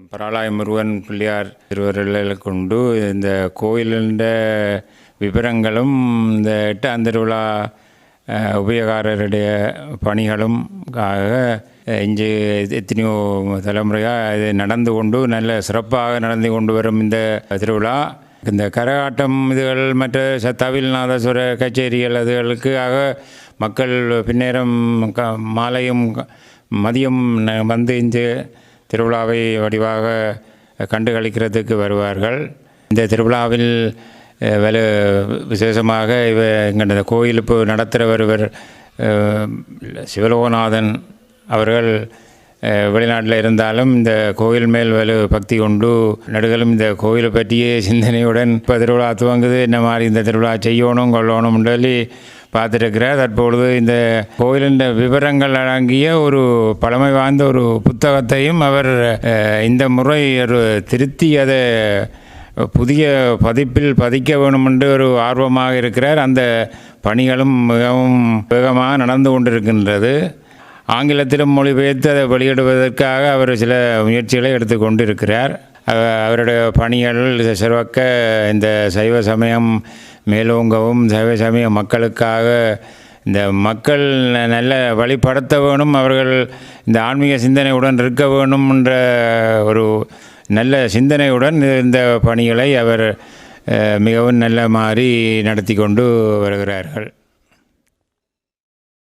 பராளாய முருகன் பிள்ளையார் திருவருளை கொண்டு இந்த கோயிலின் விவரங்களும் இந்த எட்டாம் திருவிழா உபயகாரருடைய பணிகளும் இங்கே எத்தனையோ தலைமுறையாக இது நடந்து கொண்டு நல்ல சிறப்பாக நடந்து கொண்டு வரும் இந்த திருவிழா. இந்த கரகாட்டம் இதுகள் மற்ற தவில் நாதஸ்வர கச்சேரிகள் அதுகளுக்காக மக்கள் பின்னேரம் மாலையும் மதியம் வந்து இந்த திருவிழாவை வடிவாக கண்டு களிக்கிறதுக்கு வருவார்கள். இந்த திருவிழாவில் விசேஷமாக எங்கள் கோயில் இப்போ நடத்துகிறவர் சிவலோகநாதன் அவர்கள் வெளிநாட்டில் இருந்தாலும் இந்த கோயில் மேல் பக்தி கொண்டு நடுகளும் இந்த கோயிலை பற்றிய சிந்தனையுடன் இப்போ திருவிழா துவங்குது, என்ன மாதிரி இந்த திருவிழா செய்யணும் கொள்ளணும் சொல்லி பார்த்துருக்கிறார். தற்பொழுது இந்த கோயிலின் விவரங்கள் அடங்கிய ஒரு பழமை வாய்ந்த ஒரு புத்தகத்தையும் அவர் இந்த முறை ஒரு திருத்தி அதை புதிய பதிப்பில் பதிக்க வேணும் என்று ஒரு ஆர்வமாக இருக்கிறார். அந்த பணிகளும் மிகவும் வேகமாக நடந்து கொண்டிருக்கின்றது. ஆங்கிலத்திலும் மொழிபெயர்த்து அதை வெளியிடுவதற்காக அவர் சில முயற்சிகளை எடுத்துக்கொண்டு இருக்கிறார். அவருடைய பணிகள் சிறக்க இந்த சைவ சமயம் மேலோங்கவும் சைவ சமய மக்களுக்காக இந்த மக்கள் நல்ல வழிபடுத்த வேணும், அவர்கள் இந்த ஆன்மீக சிந்தனையுடன் இருக்க வேணும் என்ற ஒரு நல்ல சிந்தனையுடன் இந்த பணிகளை அவர் மிகவும் நல்ல மாதிரி நடத்தி கொண்டு வருகிறார்கள்.